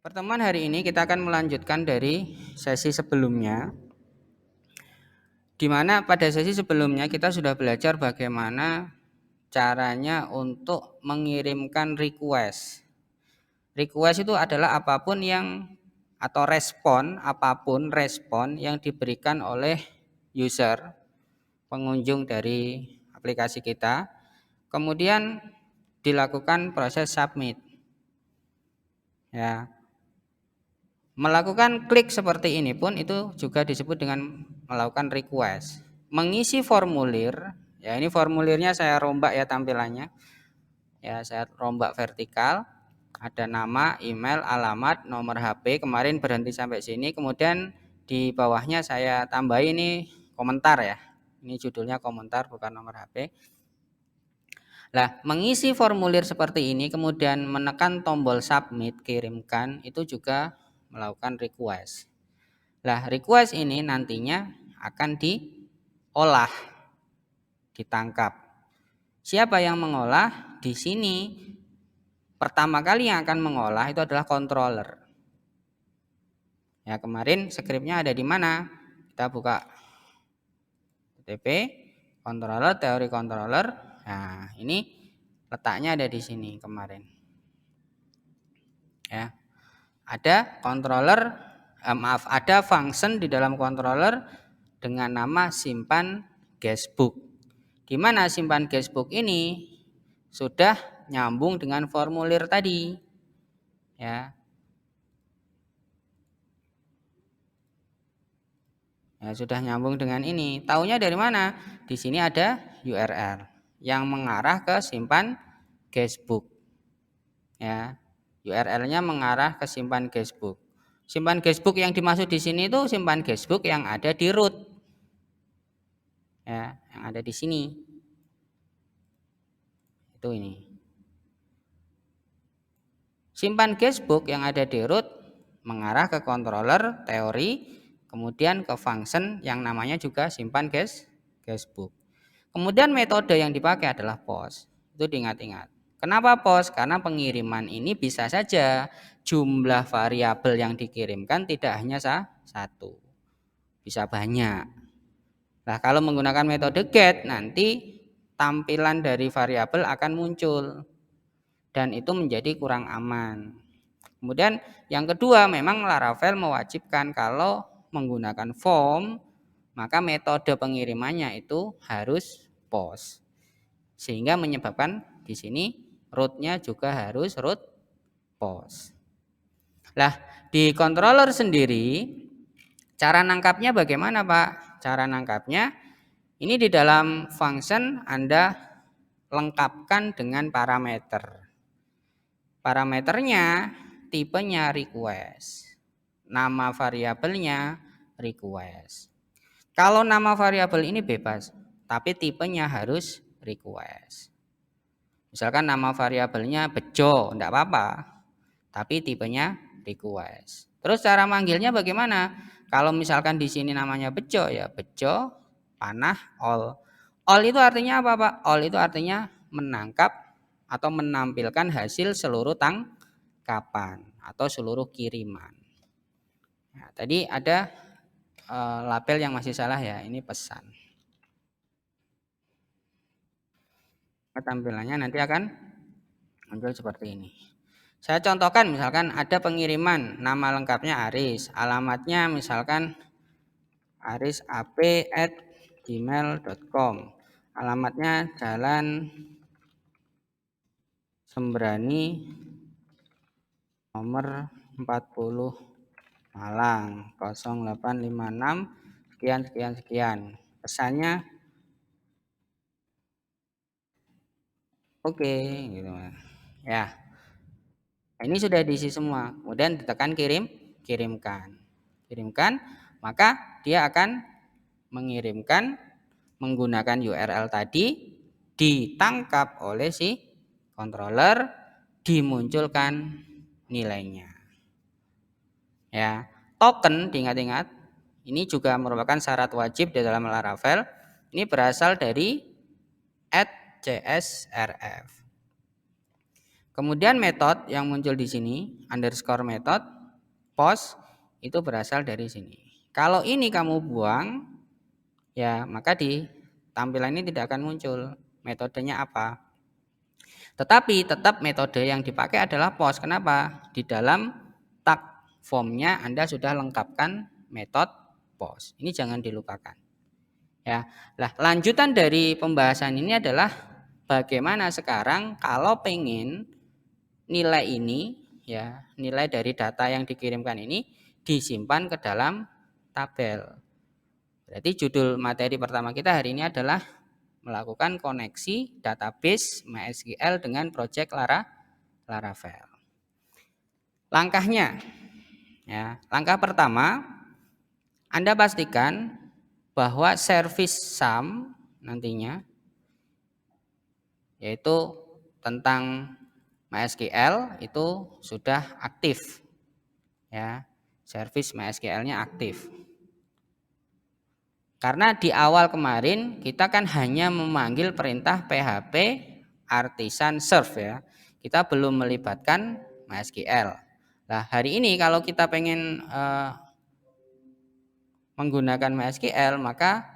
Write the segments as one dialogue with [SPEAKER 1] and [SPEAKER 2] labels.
[SPEAKER 1] Pertemuan hari ini kita akan melanjutkan dari sesi sebelumnya, di mana pada sesi sebelumnya kita sudah belajar bagaimana caranya untuk mengirimkan request. Request itu adalah apapun yang atau respon yang diberikan oleh user, pengunjung dari aplikasi kita, kemudian dilakukan proses submit. Ya, melakukan klik seperti ini pun itu juga disebut dengan melakukan request. Mengisi formulir, ya ini formulirnya saya rombak ya tampilannya. Ya, saya rombak vertikal. Ada nama, email, alamat, nomor HP. Kemarin berhenti sampai sini. Kemudian di bawahnya saya tambah ini komentar ya. Ini judulnya komentar bukan nomor HP. Nah, mengisi formulir seperti ini kemudian menekan tombol submit, kirimkan, itu juga melakukan request. Nah, request ini nantinya akan diolah, ditangkap. Siapa yang mengolah? Di sini pertama kali yang akan mengolah itu adalah controller. Ya, kemarin skripnya ada di mana? Kita buka TP, controller, teori controller. Nah, ini letaknya ada di sini kemarin. Ya. Ada controller, ada function di dalam controller dengan nama simpan guestbook. Di mana simpan guestbook ini sudah nyambung dengan formulir tadi. Ya. Ya, sudah nyambung dengan ini. Taunya dari mana? Di sini ada URL yang mengarah ke simpan guestbook. Ya. URL-nya mengarah ke simpan guestbook. Simpan guestbook yang dimaksud di sini itu simpan guestbook yang ada di root. Ya, yang ada di sini. Itu ini. Simpan guestbook yang ada di root mengarah ke controller teori, kemudian ke function yang namanya juga simpan guestbook. Kemudian metode yang dipakai adalah post. Itu diingat-ingat. Kenapa post? Karena pengiriman ini bisa saja jumlah variabel yang dikirimkan tidak hanya satu, bisa banyak. Nah, kalau menggunakan metode get nanti tampilan dari variabel akan muncul dan itu menjadi kurang aman. Kemudian yang kedua, memang Laravel mewajibkan kalau menggunakan form maka metode pengirimannya itu harus post. Sehingga menyebabkan di sini rootnya juga harus root post. Nah, di controller sendiri cara nangkapnya bagaimana, Pak? Cara nangkapnya ini di dalam function Anda lengkapkan dengan parameter. Parameternya tipenya request. Nama variabelnya request. Kalau nama variabel ini bebas, tapi tipenya harus request. Misalkan nama variabelnya bejo, enggak apa-apa, tapi tipenya request. Terus cara manggilnya bagaimana? Kalau misalkan di sini namanya bejo, ya bejo panah all. All itu artinya apa, Pak? All itu artinya menangkap atau menampilkan hasil seluruh tangkapan atau seluruh kiriman. Nah, tadi ada label yang masih salah ya, ini pesan. Tampilannya nanti akan muncul seperti ini. Saya contohkan misalkan ada pengiriman nama lengkapnya Aris, alamatnya misalkan arisap@gmail.com. Alamatnya Jalan Sembrani nomor 40 Malang 0856 sekian sekian sekian. Pesannya oke gitu. Ya. Ini sudah diisi semua. Kemudian ditekan kirimkan. Kirimkan, maka dia akan mengirimkan menggunakan URL tadi, ditangkap oleh si controller, dimunculkan nilainya. Ya, token diingat-ingat. Ini juga merupakan syarat wajib di dalam Laravel. Ini berasal dari @csrf. Kemudian metode yang muncul di sini, underscore method, post, itu berasal dari sini. Kalau ini kamu buang, ya maka di tampilan ini tidak akan muncul metodenya apa. Tetapi tetap metode yang dipakai adalah post. Kenapa? Di dalam tag formnya Anda sudah lengkapkan metode post. Ini jangan dilupakan. Ya, lah lanjutan dari pembahasan ini adalah bagaimana sekarang kalau pengen nilai ini, ya nilai dari data yang dikirimkan ini disimpan ke dalam tabel. Berarti judul materi pertama kita hari ini adalah melakukan koneksi database MySQL dengan project Laravel. Langkahnya, ya, langkah pertama, Anda pastikan bahwa service sum nantinya, yaitu tentang MySQL itu sudah aktif, ya, service MySQL-nya aktif. Karena di awal kemarin kita kan hanya memanggil perintah PHP artisan serve, ya. Kita belum melibatkan MySQL. Nah, hari ini kalau kita pengen menggunakan MySQL, maka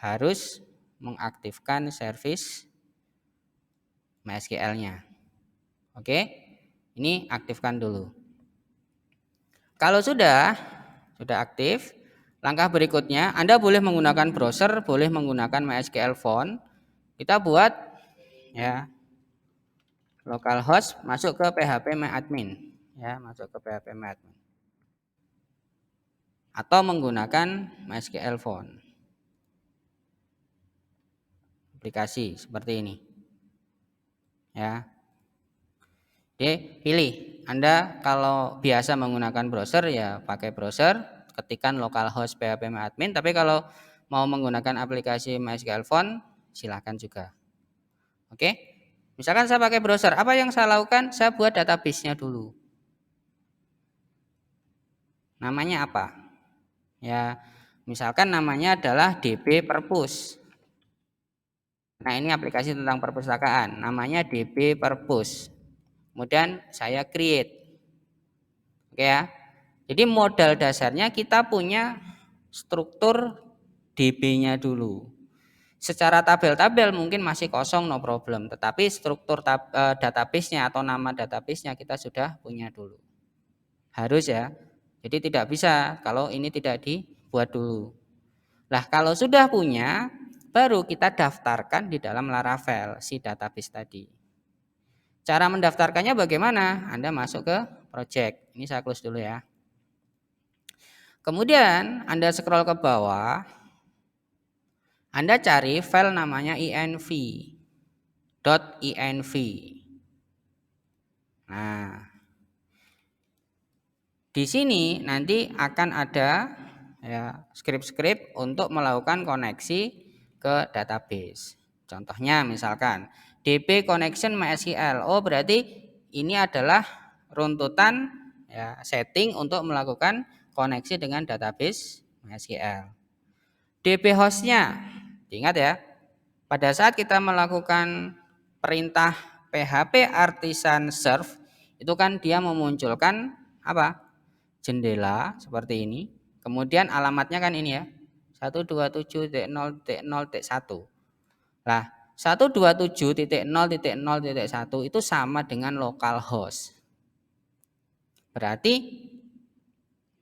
[SPEAKER 1] harus mengaktifkan service MySQL-nya. Oke, ini aktifkan dulu. Kalau sudah aktif, langkah berikutnya Anda boleh menggunakan browser, boleh menggunakan MySQL font. Kita buat, ya, localhost masuk ke phpMyAdmin, ya, masuk ke phpMyAdmin. Atau menggunakan MySQL font. Aplikasi seperti ini. Ya. Oke, pilih. Anda kalau biasa menggunakan browser, ya pakai browser, ketikkan localhost phpMyAdmin, tapi kalau mau menggunakan aplikasi MySQL font silahkan juga. Oke. Misalkan saya pakai browser, apa yang saya lakukan? Saya buat database-nya dulu. Namanya apa? Ya, misalkan namanya adalah DB Perpus. Nah, ini aplikasi tentang perpustakaan, namanya DB Perpus. Kemudian saya create. Oke ya. Jadi modal dasarnya kita punya struktur DB-nya dulu. Secara tabel-tabel mungkin masih kosong, no problem. Tetapi struktur database-nya atau nama database-nya kita sudah punya dulu. Harus, ya. Jadi tidak bisa kalau ini tidak dibuat dulu. Nah, kalau sudah punya, baru kita daftarkan di dalam Laravel si database tadi. Cara mendaftarkannya bagaimana? Anda masuk ke project. Ini saya close dulu, ya. Kemudian Anda scroll ke bawah. Anda cari file namanya env. .env. Nah, di sini nanti akan ada, ya, script-script untuk melakukan koneksi ke database. Contohnya misalkan DB connection MySQL. Oh, berarti ini adalah runtutan, ya, setting untuk melakukan koneksi dengan database MySQL. DB hostnya, ingat ya, pada saat kita melakukan perintah PHP artisan serve, itu kan dia memunculkan apa? Jendela seperti ini. Kemudian alamatnya kan ini, ya, 127.0.0.1. Nah, 127.0.0.1 itu sama dengan localhost. Berarti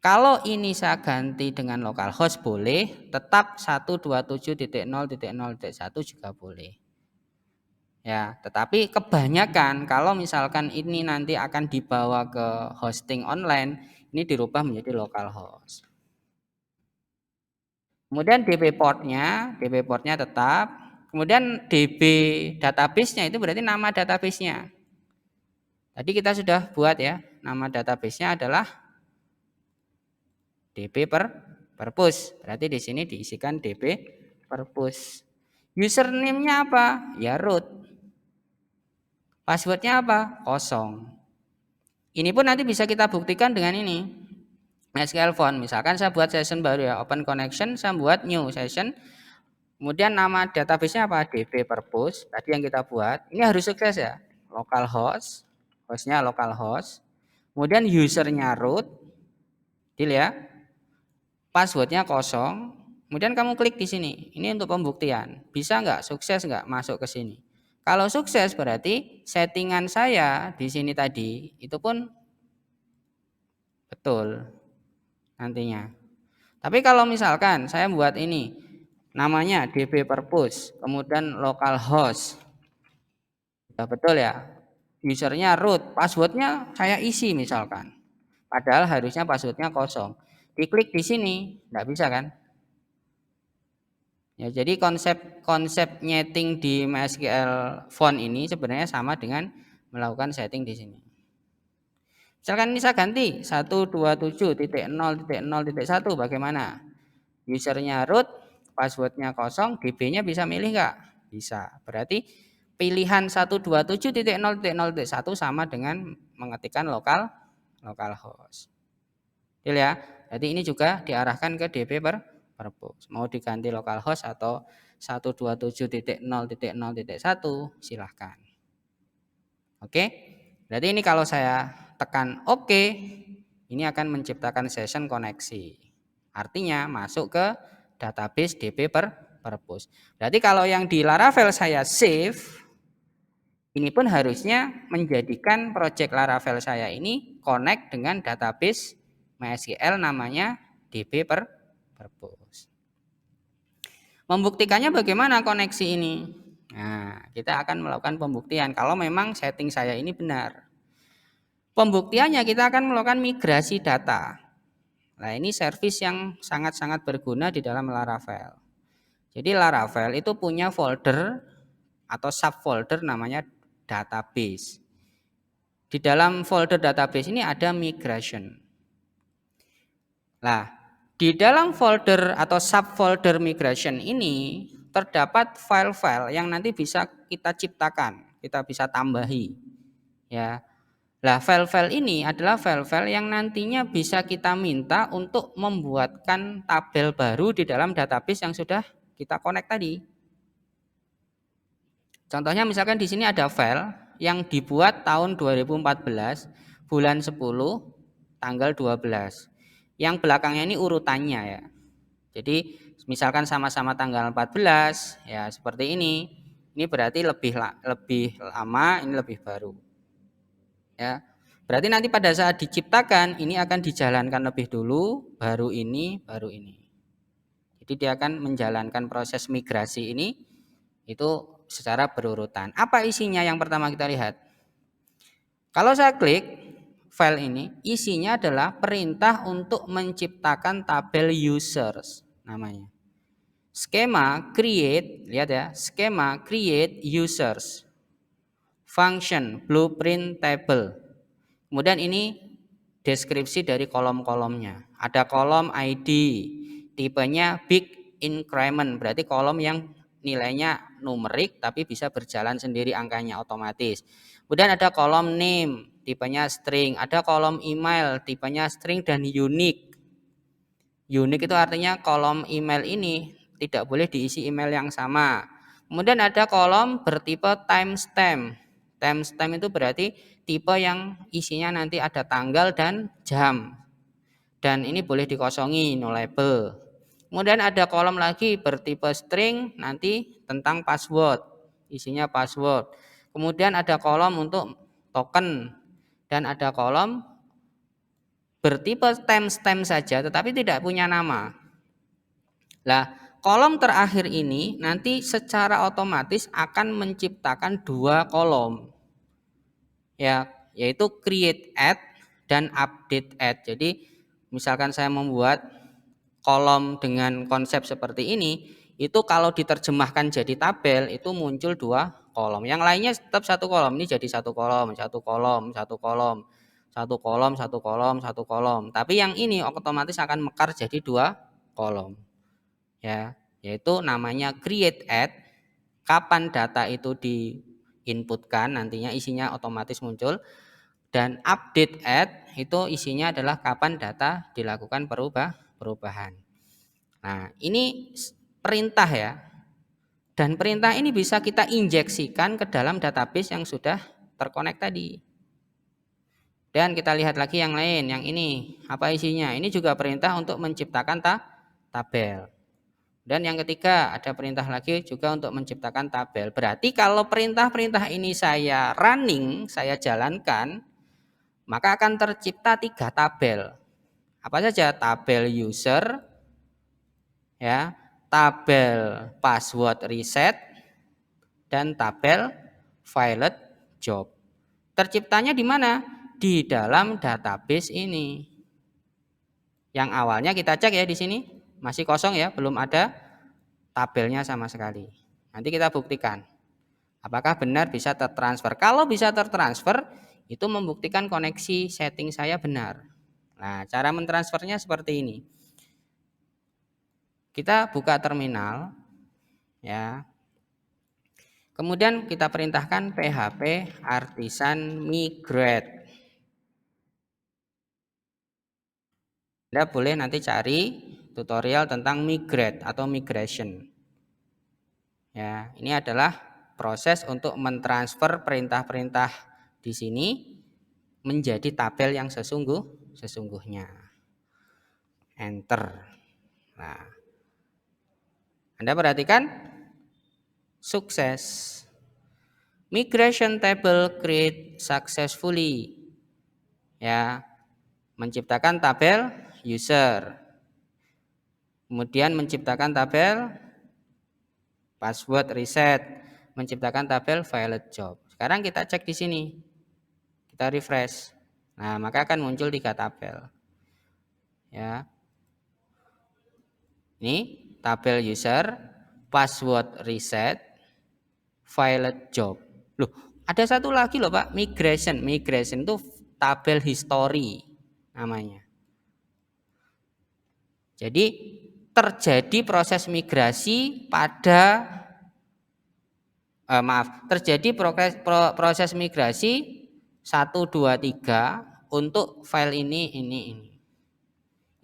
[SPEAKER 1] kalau ini saya ganti dengan localhost boleh, tetap 127.0.0.1 juga boleh. Ya, tetapi kebanyakan kalau misalkan ini nanti akan dibawa ke hosting online, ini dirubah menjadi localhost. Kemudian DB portnya tetap. Kemudian DB database-nya itu berarti nama database-nya. Tadi kita sudah buat, ya, nama database-nya adalah DB Perpus. Berarti di sini diisikan DB Perpus. Username-nya apa? Ya root. Password-nya apa? Kosong. Ini pun nanti bisa kita buktikan dengan ini. MySQL font. Misalkan saya buat session baru, ya, open connection, saya buat new session. Kemudian nama database-nya apa? DB Perpus. Tadi yang kita buat. Ini harus sukses, ya. Localhost hostnya localhost, kemudian usernya root, deal ya, passwordnya kosong, kemudian kamu klik di sini. Ini untuk pembuktian, bisa nggak, sukses nggak masuk ke sini. Kalau sukses berarti settingan saya di sini tadi itu pun betul nantinya. Tapi kalau misalkan saya buat ini namanya db purpose, kemudian localhost, sudah betul ya, usernya root, passwordnya saya isi misalkan, padahal harusnya passwordnya kosong. Diklik di sini, nggak bisa kan? Ya, jadi konsep nyeting di MySQL font ini sebenarnya sama dengan melakukan setting di sini. Misalkan ini saya ganti 127.0.0.1 bagaimana? Usernya root, passwordnya kosong, DB-nya bisa milih nggak? Bisa. Berarti pilihan 127.0.0.1 sama dengan mengetikkan localhost. Deal ya. Jadi ini juga diarahkan ke DB purpose. Mau diganti localhost atau 127.0.0.1 silahkan. Oke. Berarti ini kalau saya tekan oke, ini akan menciptakan session koneksi. Artinya masuk ke database DB purpose. Berarti kalau yang di Laravel saya save, ini pun harusnya menjadikan project Laravel saya ini connect dengan database MySQL namanya DB purpose. Membuktikannya bagaimana koneksi ini? Nah, kita akan melakukan pembuktian kalau memang setting saya ini benar. Pembuktiannya kita akan melakukan migrasi data. Nah, ini service yang sangat-sangat berguna di dalam Laravel. Jadi Laravel itu punya folder atau subfolder namanya database. Di dalam folder database ini ada migration. Nah, di dalam folder atau subfolder migration ini terdapat file-file yang nanti bisa kita ciptakan, kita bisa tambahi. Ya. Nah, file-file ini adalah file-file yang nantinya bisa kita minta untuk membuatkan tabel baru di dalam database yang sudah kita connect tadi. Contohnya misalkan di sini ada file yang dibuat tahun 2014, bulan 10, tanggal 12. Yang belakangnya ini urutannya ya. Jadi misalkan sama-sama tanggal 14 ya seperti ini. Ini berarti lebih lama, ini lebih baru. Ya. Berarti nanti pada saat diciptakan ini akan dijalankan lebih dulu, baru ini, baru ini. Jadi dia akan menjalankan proses migrasi ini itu secara berurutan. Apa isinya yang pertama kita lihat? Kalau saya klik file ini, isinya adalah perintah untuk menciptakan tabel users namanya. Skema create, lihat ya, skema create users. Function blueprint table. Kemudian ini deskripsi dari kolom-kolomnya. Ada kolom ID, tipenya big increment, berarti kolom yang nilainya numerik tapi bisa berjalan sendiri angkanya otomatis. Kemudian ada kolom name, tipenya string, ada kolom email, tipenya string dan unique. Unique itu artinya kolom email ini tidak boleh diisi email yang sama. Kemudian ada kolom bertipe timestamp. Timestamp itu berarti tipe yang isinya nanti ada tanggal dan jam. Dan ini boleh dikosongi, no label. Kemudian ada kolom lagi bertipe string, nanti tentang password. Isinya password. Kemudian ada kolom untuk token. Dan ada kolom bertipe timestamp saja tetapi tidak punya nama. Nah, kolom terakhir ini nanti secara otomatis akan menciptakan dua kolom. Ya, yaitu create add dan update add. Jadi, misalkan saya membuat kolom dengan konsep seperti ini, itu kalau diterjemahkan jadi tabel itu muncul dua kolom. Yang lainnya tetap satu kolom. Ini jadi satu kolom, satu kolom, satu kolom, satu kolom, satu kolom, satu kolom. Tapi yang ini otomatis akan mekar jadi dua kolom. Ya, yaitu namanya create add. Kapan data itu diinputkan, nantinya isinya otomatis muncul. Dan update add itu isinya adalah kapan data dilakukan perubahan. Nah, ini perintah ya. Dan perintah ini bisa kita injeksikan ke dalam database yang sudah terkonek tadi. Dan kita lihat lagi yang lain, yang ini apa isinya? Ini juga perintah untuk menciptakan tabel. Dan yang ketiga ada perintah lagi juga untuk menciptakan tabel. Berarti kalau perintah-perintah ini saya running, saya jalankan, maka akan tercipta 3 tabel. Apa saja? Tabel user, ya, tabel password reset, dan tabel filed job. Terciptanya di mana? Di dalam database ini. Yang awalnya kita cek ya di sini masih kosong ya, belum ada tabelnya sama sekali. Nanti kita buktikan apakah benar bisa tertransfer. Kalau bisa tertransfer, itu membuktikan koneksi setting saya benar. Nah, cara mentransfernya seperti ini. Kita buka terminal, ya. Kemudian kita perintahkan php artisan migrate. Anda boleh nanti cari tutorial tentang migrate atau migration. Ya, ini adalah proses untuk mentransfer perintah-perintah di sini menjadi tabel yang sesungguhnya. Enter. Nah, Anda perhatikan sukses. Migration table create successfully. Ya, menciptakan tabel user. Kemudian menciptakan tabel password reset, menciptakan tabel filed job. Sekarang kita cek di sini. Kita refresh. Nah, maka akan muncul 3 tabel. Ya. Ini tabel user, password reset, filed job. Loh, ada satu lagi loh Pak, migration. Migration itu tabel history namanya. Jadi terjadi proses migrasi pada terjadi proses migrasi 1, 2, 3 untuk file ini.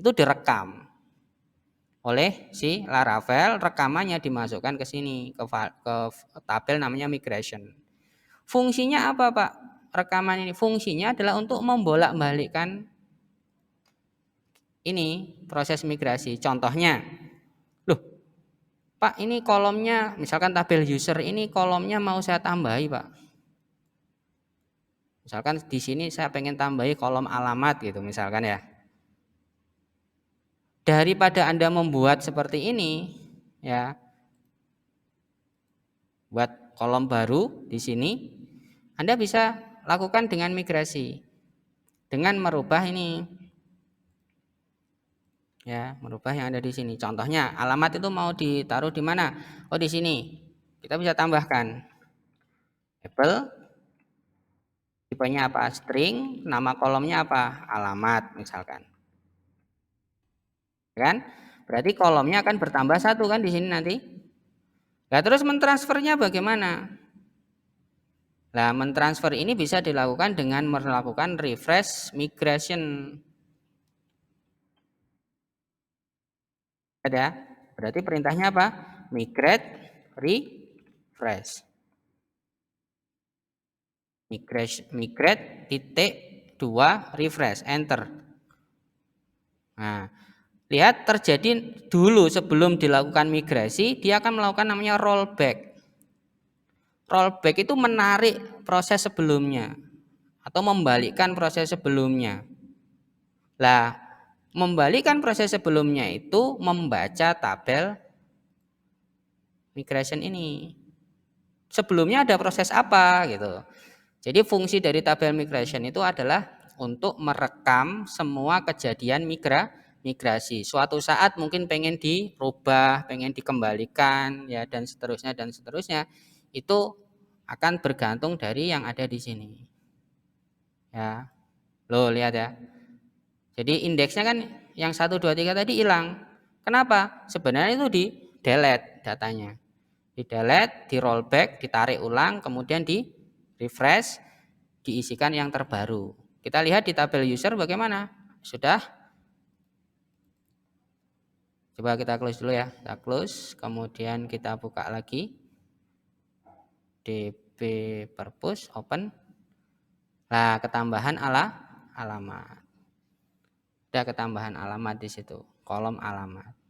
[SPEAKER 1] Itu direkam oleh si Laravel, rekamannya dimasukkan ke sini ke tabel namanya migration. Fungsinya apa Pak? Rekaman ini fungsinya adalah untuk membolak-balikkan ini proses migrasi. Contohnya, loh Pak, ini kolomnya misalkan tabel user ini kolomnya mau saya tambahi Pak. Misalkan di sini saya pengen tambahi kolom alamat gitu misalkan ya. Daripada Anda membuat seperti ini ya, buat kolom baru di sini, Anda bisa lakukan dengan migrasi. Dengan merubah ini. Ya, merubah yang ada di sini. Contohnya, alamat itu mau ditaruh di mana? Oh, di sini. Kita bisa tambahkan label, tipenya apa? String, nama kolomnya apa? Alamat misalkan. Kan? Berarti kolomnya akan bertambah 1 kan di sini nanti. Nah, terus mentransfernya bagaimana? Nah, mentransfer ini bisa dilakukan dengan melakukan refresh migration. Ada? Berarti perintahnya apa? Migrate refresh. Migrate titik 2 refresh, enter. Nah, lihat terjadi dulu sebelum dilakukan migrasi, dia akan melakukan namanya rollback. Rollback itu menarik proses sebelumnya atau membalikkan proses sebelumnya. Lah, membalikkan proses sebelumnya itu membaca tabel migration ini. Sebelumnya ada proses apa gitu. Jadi fungsi dari tabel migration itu adalah untuk merekam semua kejadian migrasi. Suatu saat mungkin pengen dirubah, pengen dikembalikan ya dan seterusnya. Itu akan bergantung dari yang ada di sini. Ya. Loh, lihat ya. Jadi indeksnya kan yang 1, 2, 3 tadi hilang. Kenapa? Sebenarnya itu di delete datanya. Di delete, di rollback, ditarik ulang, kemudian di refresh, diisikan yang terbaru. Kita lihat di tabel user bagaimana. Sudah? Coba kita close dulu ya. Kita close, kemudian kita buka lagi. DB purpose, open. Nah, ketambahan ala alamat. Ada ketambahan alamat di situ, kolom alamat.